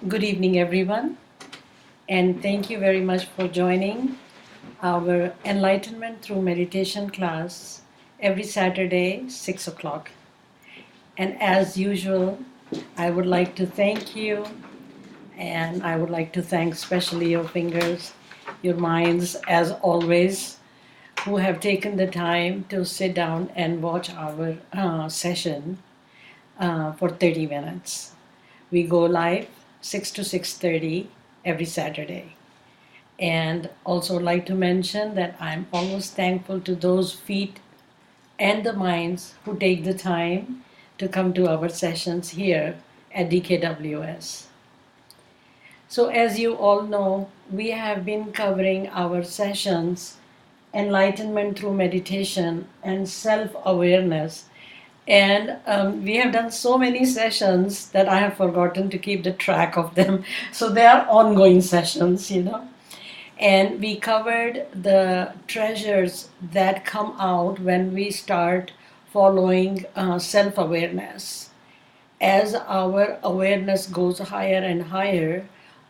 Good evening, everyone, and thank you very much for joining our Enlightenment Through Meditation class every Saturday, 6 o'clock. And as usual, I would like to thank you, and I would like to thank especially your fingers, your minds, as always, who have taken the time to sit down and watch our session for 30 minutes. We go live 6 to 6:30 every Saturday. And also like to mention that I'm always thankful to those feet and the minds who take the time to come to our sessions here at DKWS. So as you all know, we have been covering our sessions, enlightenment through meditation and self-awareness. And we have done so many sessions that I have forgotten to keep the track of them. So they are ongoing sessions. And we covered the treasures that come out when we start following self awareness. As our awareness goes higher and higher,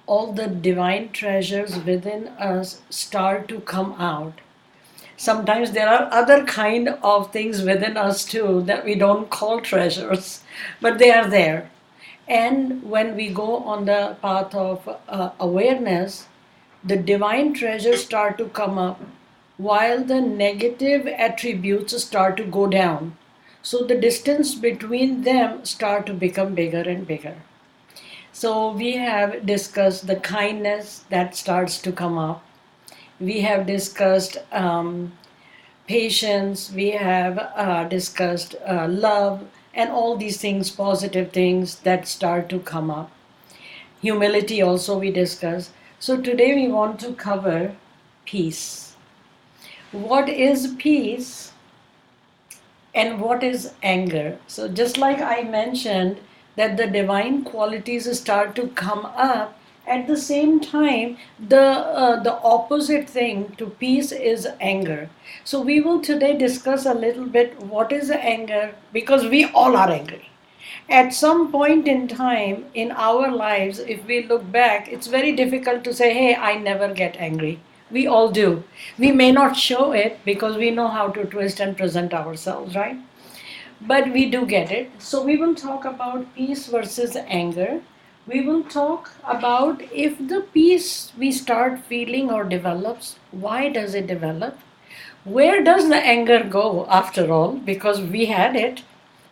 all the divine treasures within us start to come out. Sometimes there are other kind of things within us too that we don't call treasures, but they are there. And when we go on the path of awareness, the divine treasures start to come up while the negative attributes start to go down. So the distance between them start to become bigger and bigger. So we have discussed the kindness that starts to come up. We have discussed patience. We have discussed love and all these things, positive things that start to come up. Humility also we discuss. So today we want to cover peace. What is peace and what is anger? So just like I mentioned that the divine qualities start to come up, at the same time the opposite thing to peace is anger. So we will today discuss a little bit what is anger, because we all are angry at some point in time in our lives. If we look back, it's very difficult to say, hey, I never get angry. We all do. We may not show it because we know how to twist and present ourselves, right? But we do get it. So we will talk about peace versus anger. We will talk about if the peace we start feeling or develops, why does it develop? Where does the anger go after all? Because we had it.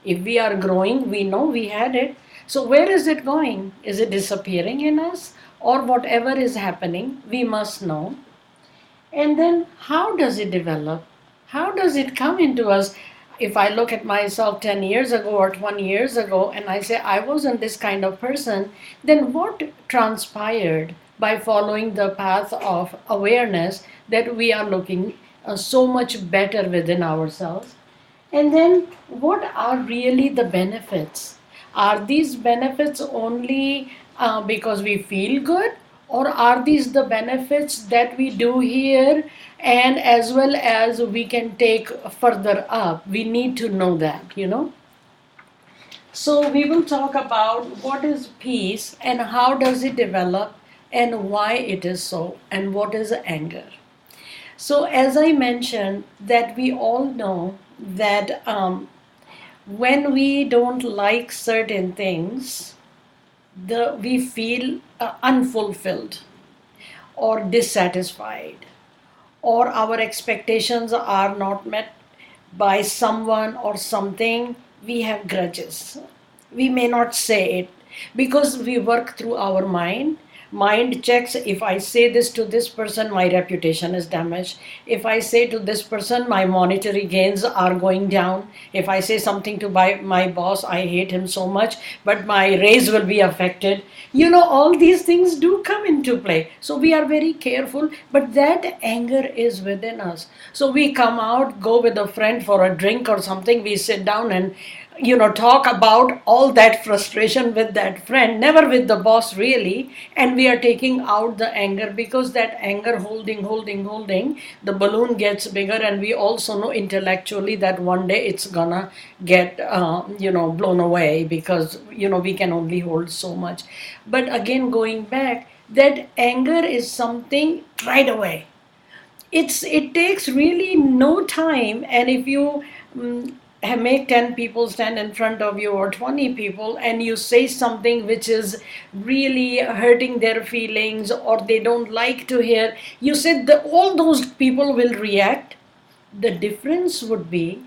If we are growing, we know we had it. So where is it going? Is it disappearing in us? Or whatever is happening, we must know. And then how does it develop? How does it come into us? If I look at myself 10 years ago or 20 years ago and I say I wasn't this kind of person, then what transpired by following the path of awareness that we are looking so much better within ourselves? And then what are really the benefits? Are these benefits only because we feel good? Or are these the benefits that we do here and as well as we can take further up? We need to know that. So we will talk about what is peace and how does it develop and why it is so and what is anger. So as I mentioned that we all know that when we don't like certain things, we feel unfulfilled or dissatisfied, or our expectations are not met by someone or something. We have grudges. We may not say it because we work through our mind. Mind checks, if I say this to this person, my reputation is damaged. If I say to this person, my monetary gains are going down. If I say something to my boss, I hate him so much, but my raise will be affected. All these things do come into play. So we are very careful, but that anger is within us. So we come out, go with a friend for a drink or something, we sit down and talk about all that frustration with that friend, never with the boss really. And we are taking out the anger, because that anger holding, the balloon gets bigger. And we also know intellectually that one day it's gonna get, blown away, because, we can only hold so much. But again, going back, that anger is something right away. It takes really no time. And if you make 10 people stand in front of you, or 20 people, and you say something which is really hurting their feelings, or they don't like to hear, you said that all those people will react. The difference would be,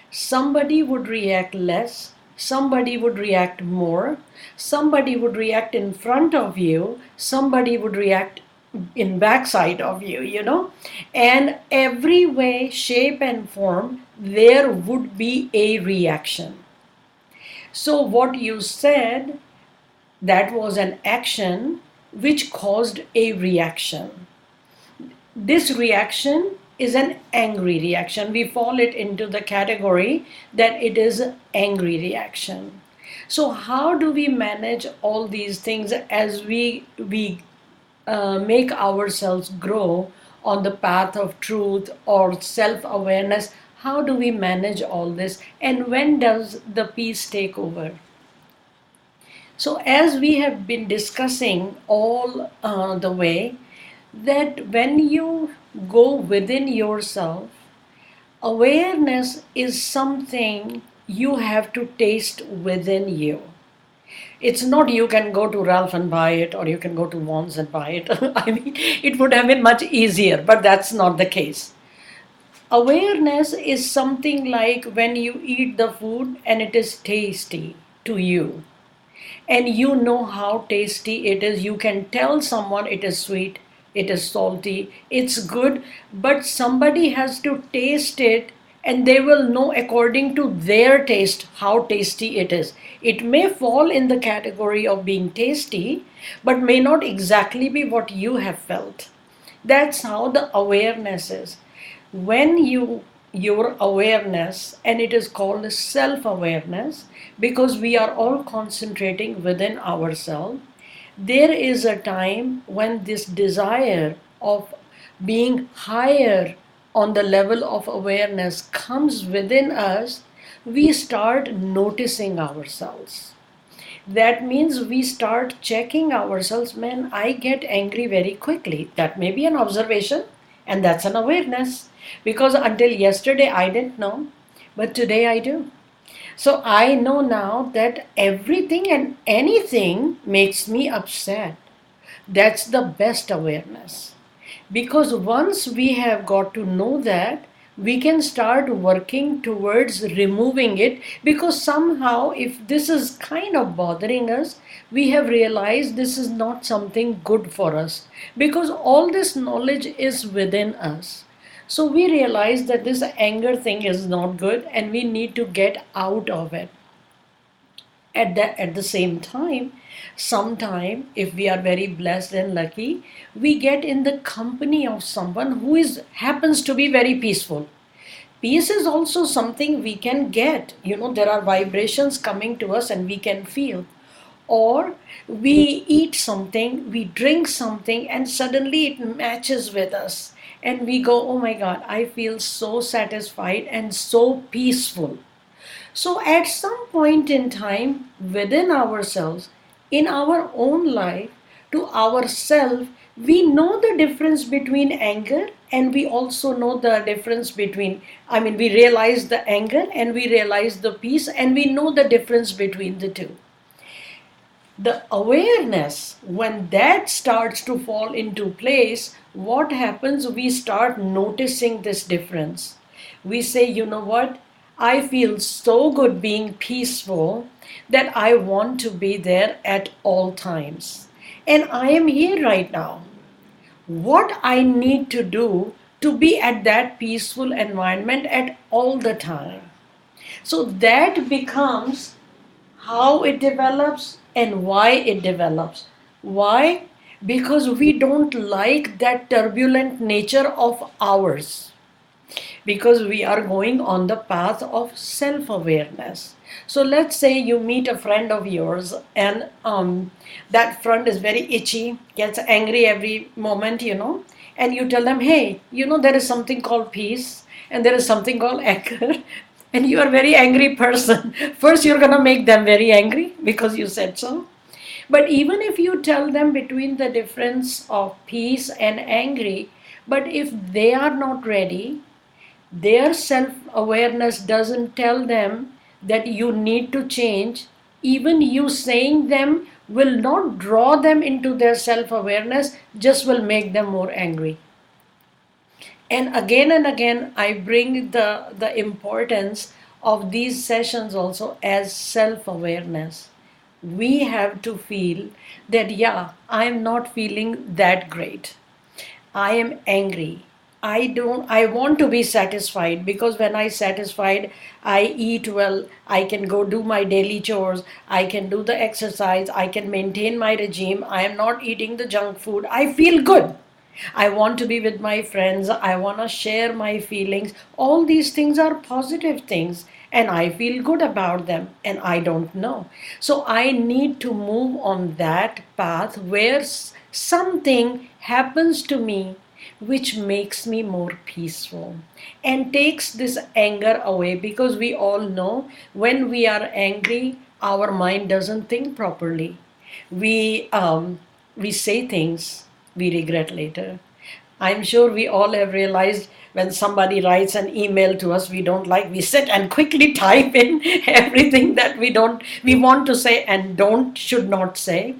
somebody would react less, somebody would react more, somebody would react in front of you, somebody would react in backside of you. And every way, shape and form, there would be a reaction. So what you said, that was an action which caused a reaction. This reaction is an angry reaction. We fall it into the category that it is an angry reaction. So how do we manage all these things as we make ourselves grow on the path of truth or self-awareness? How do we manage all this, and when does the peace take over? So as we have been discussing all the way, that when you go within yourself, awareness is something you have to taste within you. It's not you can go to Ralph and buy it, or you can go to Vaughn's and buy it. I mean, it would have been much easier, but that's not the case. Awareness is something like when you eat the food and it is tasty to you, and you know how tasty it is. You can tell someone it is sweet, it is salty, it's good, but somebody has to taste it, and they will know according to their taste how tasty it is. It may fall in the category of being tasty, but may not exactly be what you have felt. That's how the awareness is. When your awareness, and it is called self awareness, because we are all concentrating within ourselves, there is a time when this desire of being higher on the level of awareness comes within us. We start noticing ourselves. That means we start checking ourselves. Man, I get angry very quickly. That may be an observation, and that's an awareness, because until yesterday I didn't know, but today I do. So I know now that everything and anything makes me upset. That's the best awareness. Because once we have got to know that, we can start working towards removing it. Because somehow, if this is kind of bothering us, we have realized this is not something good for us. Because all this knowledge is within us. So we realize that this anger thing is not good, and we need to get out of it. At the same time, sometime, if we are very blessed and lucky, we get in the company of someone who is happens to be very peaceful. Peace is also something we can get. There are vibrations coming to us and we can feel. Or we eat something, we drink something, and suddenly it matches with us, and we go, oh my god, I feel so satisfied and so peaceful. So, at some point in time within ourselves, in our own life, to ourselves, we know the difference between anger, and we also know the difference between, we realize the anger and we realize the peace, and we know the difference between the two. The awareness, when that starts to fall into place, what happens? We start noticing this difference. We say, you know what? I feel so good being peaceful that I want to be there at all times. And I am here right now. What I need to do to be at that peaceful environment at all the time. So that becomes how it develops and why it develops. Why? Because we don't like that turbulent nature of ours. because we are going on the path of self awareness. So let's say you meet a friend of yours, and that friend is very itchy, gets angry every moment, and you tell them, hey, there is something called peace and there is something called anger. And you are a very angry person. First, you're going to make them very angry because you said so. But even if you tell them between the difference of peace and angry, but if they are not ready, their self awareness doesn't tell them that you need to change. Even you saying them will not draw them into their self awareness, just will make them more angry. And again, I bring the importance of these sessions also as self awareness. We have to feel that, yeah, I am not feeling that great. I am angry. I want to be satisfied, because when I satisfied, I eat well, I can go do my daily chores, I can do the exercise, I can maintain my regime, I am not eating the junk food. I feel good. I want to be with my friends, I want to share my feelings. All these things are positive things and I feel good about them, and I don't know. So I need to move on that path where something happens to me which makes me more peaceful and takes this anger away, because we all know when we are angry, our mind doesn't think properly. We um, we say things we regret later. I'm sure we all have realized when somebody writes an email to us we don't like, we sit and quickly type in everything that we want to say and don't should not say.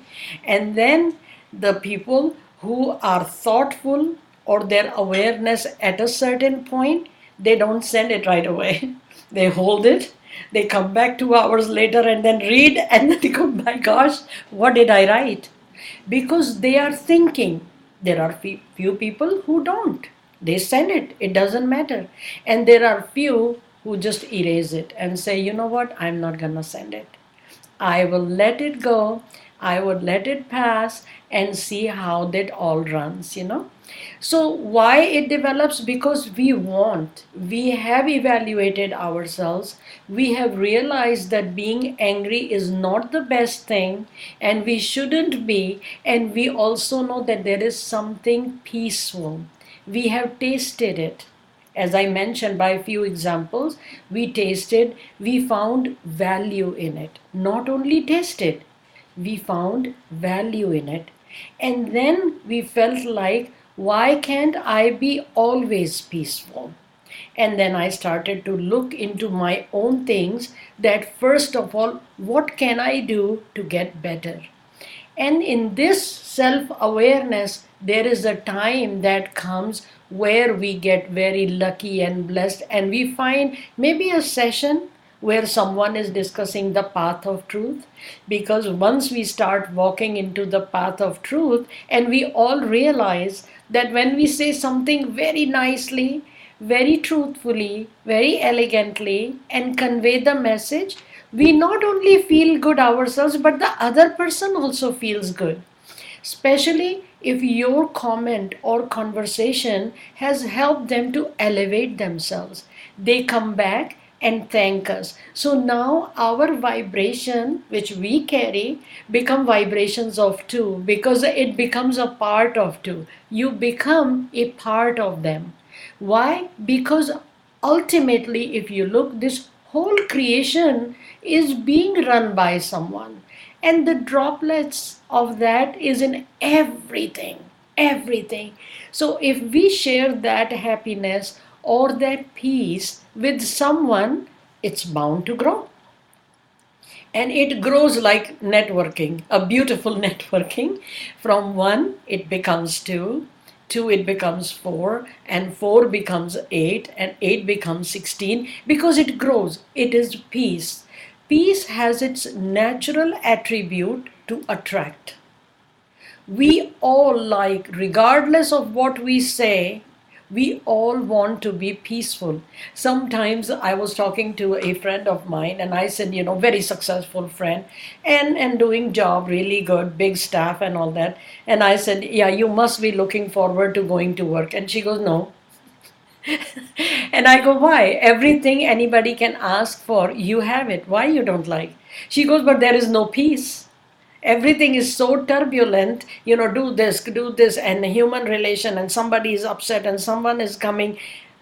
And then the people who are thoughtful, or their awareness at a certain point, they don't send it right away. They hold it, they come back 2 hours later and then read, and then they go, my gosh, what did I write? Because they are thinking. There are few people who don't. They send it, it doesn't matter. And there are few who just erase it and say, you know what, I'm not gonna send it. I will let it go. I would let it pass and see how that all runs. So, why it develops? Because we have evaluated ourselves, we have realized that being angry is not the best thing, and we shouldn't be, and we also know that there is something peaceful. We have tasted it. As I mentioned by a few examples, we tasted, we found value in it. Not only tasted, we found value in it. And then we felt like, why can't I be always peaceful? And then I started to look into my own things, that first of all, what can I do to get better? And in this self awareness, there is a time that comes where we get very lucky and blessed, and we find maybe a session where someone is discussing the path of truth. Because once we start walking into the path of truth, and we all realize that when we say something very nicely, very truthfully, very elegantly, and convey the message, we not only feel good ourselves, but the other person also feels good. Especially if your comment or conversation has helped them to elevate themselves. They come back and thank us. So now our vibration, which we carry, become vibrations of two, because it becomes a part of two. You become a part of them. Why? Because ultimately, if you look, this whole creation is being run by someone. And the droplets of that is in everything. Everything. So if we share that happiness or that peace with someone, it's bound to grow. And it grows like networking, a beautiful networking. From one, it becomes two, two, it becomes four, and four becomes eight, and eight becomes 16, because it grows. It is peace. Peace has its natural attribute to attract. We all like, regardless of what we say, we all want to be peaceful. Sometimes I was talking to a friend of mine, and I said, very successful friend, and doing job really good, big staff and all that. And I said, yeah, you must be looking forward to going to work. And she goes, no, And I go, why? Everything anybody can ask for, you have it. Why you don't like? She goes, but there is no peace. Everything is so turbulent, do this, and human relation, and somebody is upset, and someone is coming.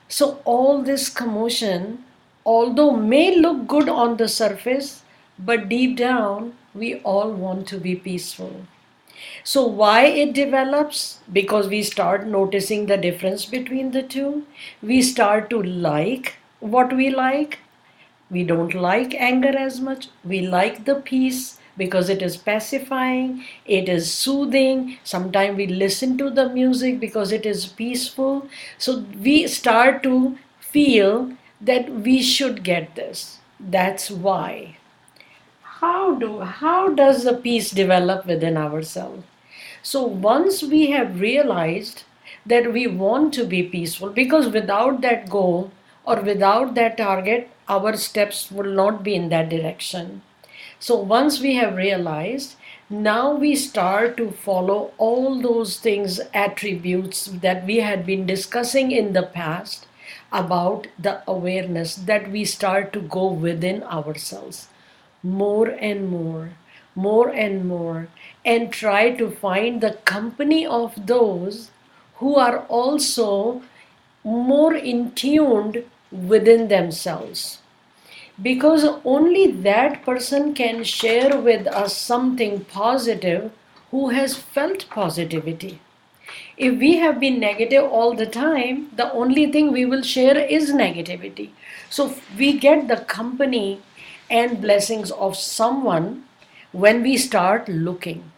So, all this commotion, although may look good on the surface, but deep down, we all want to be peaceful. So, why it develops? Because we start noticing the difference between the two. We start to like what we like. We don't like anger as much. We like the peace because it is pacifying, it is soothing. Sometimes we listen to the music because it is peaceful. So we start to feel that we should get this. That's why. How does the peace develop within ourselves? So once we have realized that we want to be peaceful, because without that goal or without that target, our steps will not be in that direction. So once we have realized, now we start to follow all those things, attributes that we had been discussing in the past about the awareness, that we start to go within ourselves more and more and more, and try to find the company of those who are also more in tuned within themselves, because only that person can share with us something positive who has felt positivity. If we have been negative all the time, the only thing we will share is negativity. So we get the company and blessings of someone when we start looking,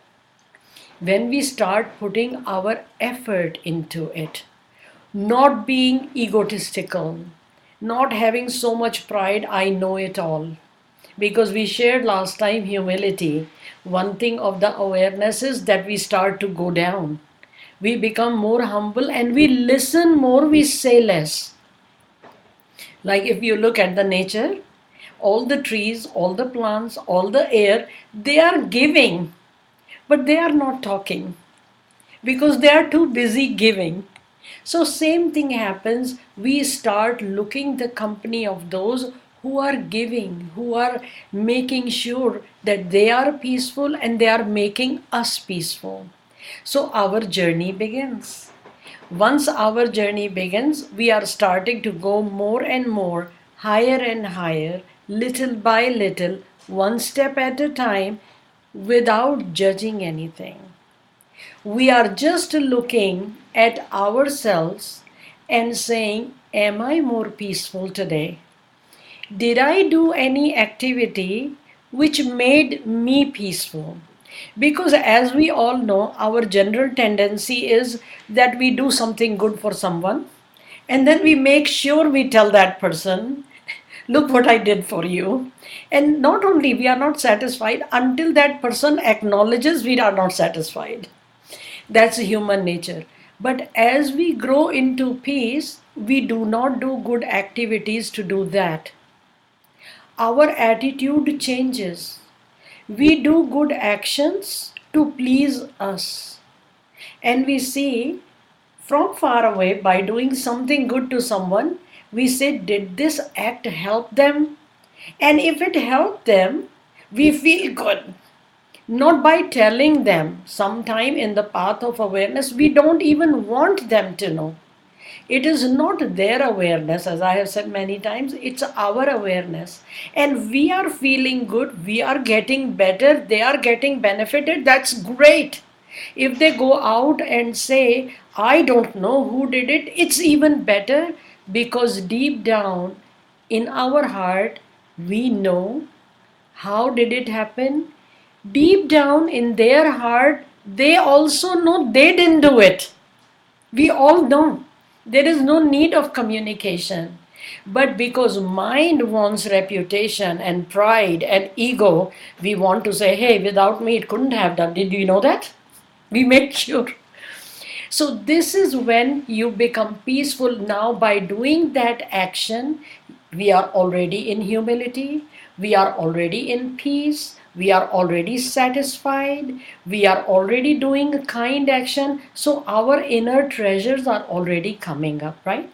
when we start putting our effort into it, not being egotistical, not having so much pride, I know it all. Because we shared last time humility. One thing of the awareness is that we start to go down. We become more humble and we listen more, we say less. Like if you look at the nature, all the trees, all the plants, all the air, they are giving, but they are not talking because they are too busy giving. So same thing happens. We start looking the company of those who are giving, who are making sure that they are peaceful and they are making us peaceful. So our journey begins. Once our journey begins, we are starting to go more and more, higher and higher, little by little, one step at a time, without judging anything. We are just looking at ourselves and saying, am I more peaceful today? Did I do any activity which made me peaceful? Because as we all know, our general tendency is that we do something good for someone and then we make sure we tell that person, look what I did for you. And not only we are not satisfied until that person acknowledges we are not satisfied. That's human nature. But as we grow into peace, we do not do good activities to do that. Our attitude changes. We do good actions to please us. And we see from far away, by doing something good to someone, we say, did this act help them? And if it helped them, we feel good. Not by telling them. Sometime in the path of awareness, we don't even want them to know. It is not their awareness, as I have said many times, it's our awareness. And we are feeling good, we are getting better, they are getting benefited, that's great. If they go out and say, I don't know who did it, it's even better, because deep down in our heart, we know how did it happen. Deep down in their heart, they also know they didn't do it. We all know. There is no need of communication. But because mind wants reputation and pride and ego, we want to say, hey, without me, it couldn't have done. Did you know that? We make sure. So, this is when you become peaceful. Now, by doing that action, we are already in humility, we are already in peace, we are already satisfied, we are already doing a kind action. So, our inner treasures are already coming up, right?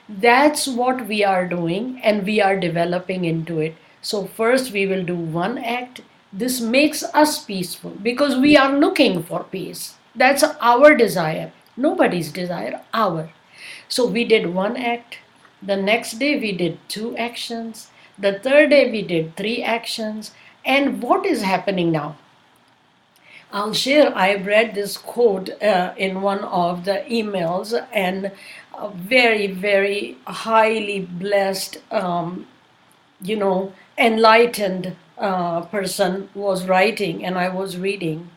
That's what we are doing, and we are developing into it. So, first, we will do one act. This makes us peaceful because we are looking for peace. That's our desire, nobody's desire, our. So, we did one act. The next day, we did two actions. The third day, we did three actions. And what is happening now? I'll share. I read this quote in one of the emails, and a very, very highly blessed, enlightened person was writing, and I was reading.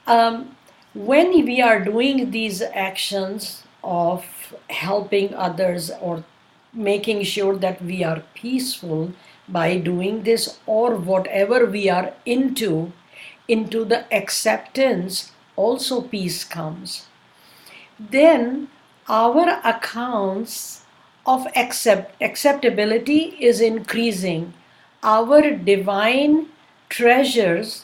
Um, when we are doing these actions of helping others or making sure that we are peaceful by doing this, or whatever we are into the acceptance, also peace comes. Then our accounts of acceptability is increasing. Our divine treasures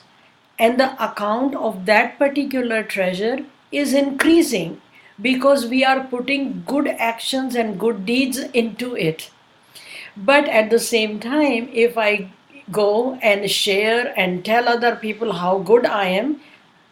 and the account of that particular treasure is increasing because we are putting good actions and good deeds into it. But at the same time, if I go and share and tell other people how good I am,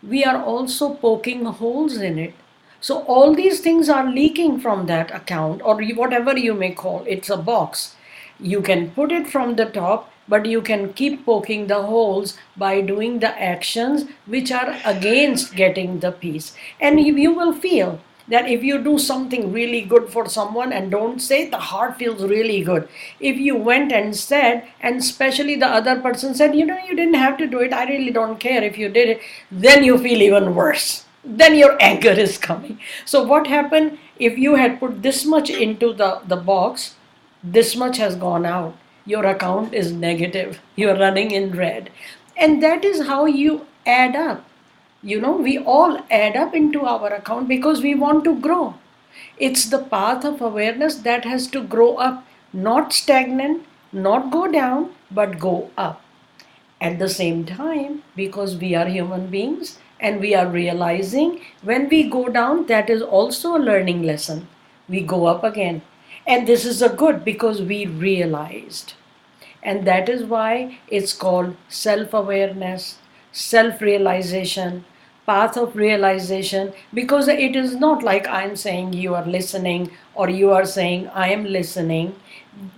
we are also poking holes in it. So all these things are leaking from that account, or whatever you may call it's a box. You can put it from the top, but you can keep poking the holes by doing the actions which are against getting the peace. And you will feel that if you do something really good for someone and don't say, the heart feels really good. If you went and said, and especially the other person said, you didn't have to do it, I really don't care if you did it, then you feel even worse. Then your anger is coming. So what happened? If you had put this much into the box, this much has gone out. Your account is negative. You're running in red. And that is how you add up. We all add up into our account because we want to grow. It's the path of awareness that has to grow up, not stagnant, not go down, but go up. At the same time, because we are human beings and we are realizing when we go down, that is also a learning lesson. We go up again. And this is a good because we realized. And that is why it's called self awareness, self realization, path of realization, because it is not like I'm saying you are listening or you are saying I am listening.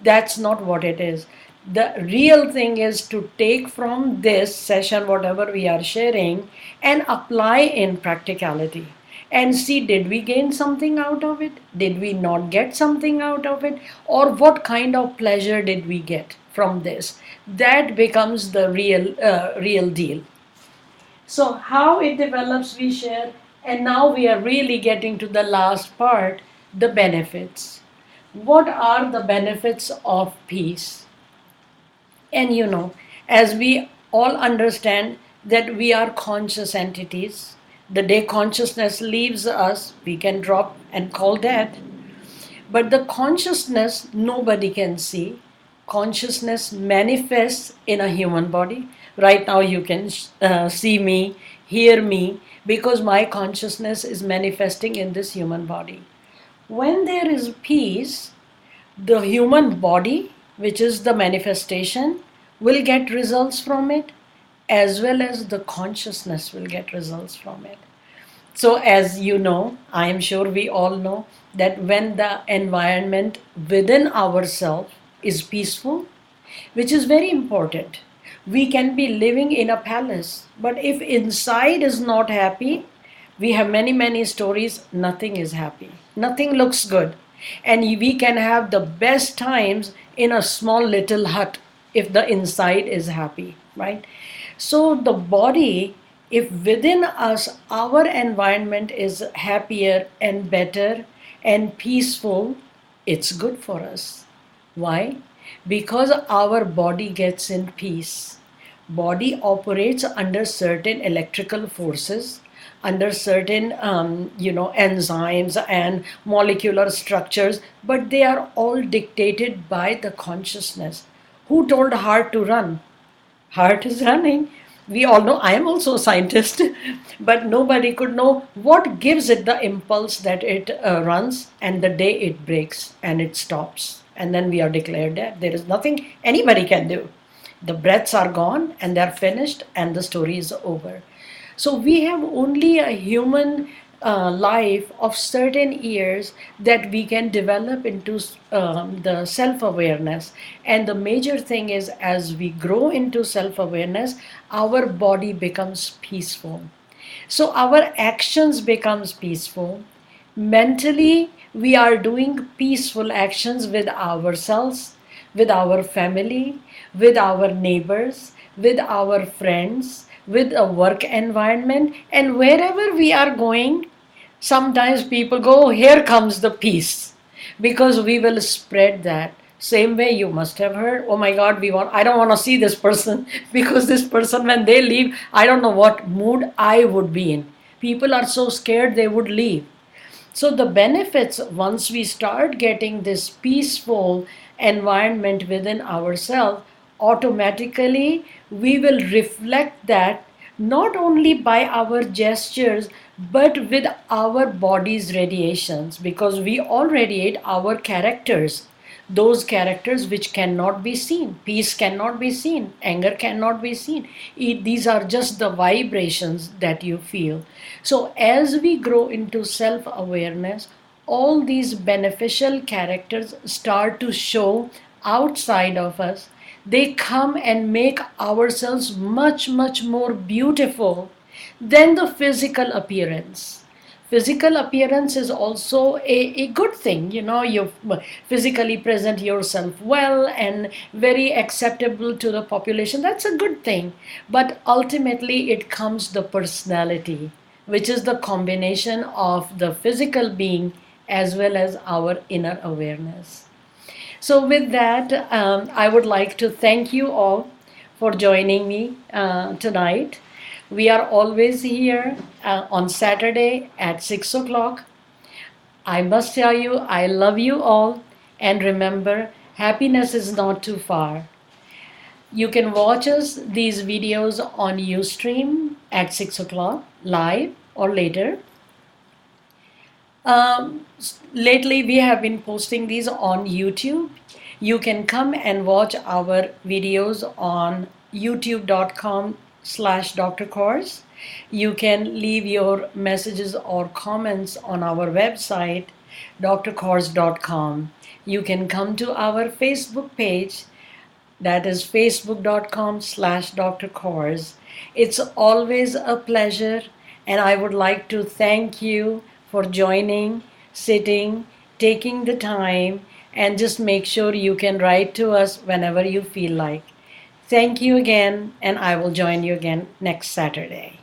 That's not what it is. The real thing is to take from this session whatever we are sharing and apply in practicality and see, did we gain something out of it, did we not get something out of it, or what kind of pleasure did we get from this. That becomes the real deal. So how it develops, we share. And now we are really getting to the last part, the benefits. What are the benefits of peace? And as we all understand that we are conscious entities, the day consciousness leaves us, we can drop and call death. But the consciousness nobody can see. Consciousness manifests in a human body. Right now, you can see me, hear me, because my consciousness is manifesting in this human body. When there is peace, the human body, which is the manifestation, will get results from it, as well as the consciousness will get results from it. So, as you know, I am sure we all know that when the environment within ourselves is peaceful, which is very important, we can be living in a palace, but if inside is not happy, we have many, many stories, nothing is happy, nothing looks good. And we can have the best times in a small little hut if the inside is happy, right? So the body, if within us our environment is happier and better and peaceful, it's good for us. Why? Because our body gets in peace. Body operates under certain electrical forces, under certain enzymes and molecular structures, but they are all dictated by the consciousness. Who told heart to run? Heart is running. We all know, I am also a scientist, but nobody could know what gives it the impulse that it runs, and the day it breaks and it stops. And then we are declared dead. There is nothing anybody can do. The breaths are gone and they're finished, and the story is over. So we have only a human life of certain years that we can develop into the self awareness. And the major thing is, as we grow into self awareness, our body becomes peaceful. So our actions becomes peaceful. Mentally, we are doing peaceful actions with ourselves, with our family, with our neighbors, with our friends, with a work environment, and wherever we are going. Sometimes people go, "Oh, here comes the peace," because we will spread that. Same way you must have heard, "Oh my God, I don't want to see this person," because this person, when they leave, I don't know what mood I would be in. People are so scared they would leave. So the benefits, once we start getting this peaceful environment within ourselves, automatically we will reflect that not only by our gestures but with our body's radiations, because we all radiate our characters, those characters which cannot be seen. Peace cannot be seen, anger cannot be seen. These are just the vibrations that you feel. So, as we grow into self awareness, all these beneficial characters start to show outside of us. They come and make ourselves much, much more beautiful than the physical appearance. Physical appearance is also a good thing. You physically present yourself well and very acceptable to the population. That's a good thing. But ultimately, it comes the personality, which is the combination of the physical being as well as our inner awareness. So, with that, I would like to thank you all for joining me tonight. We are always here on Saturday at 6 o'clock. I must tell you, I love you all. And remember, happiness is not too far. You can watch us these videos on Ustream at 6 o'clock live or later. Lately, we have been posting these on YouTube. You can come and watch our videos on youtube.com/Dr. Course. You can leave your messages or comments on our website, drcourse.com. You can come to our Facebook page, that is facebook.com/Dr. Course. It's always a pleasure, and I would like to thank you for joining, sitting, taking the time, and just make sure you can write to us whenever you feel like. Thank you again, and I will join you again next Saturday.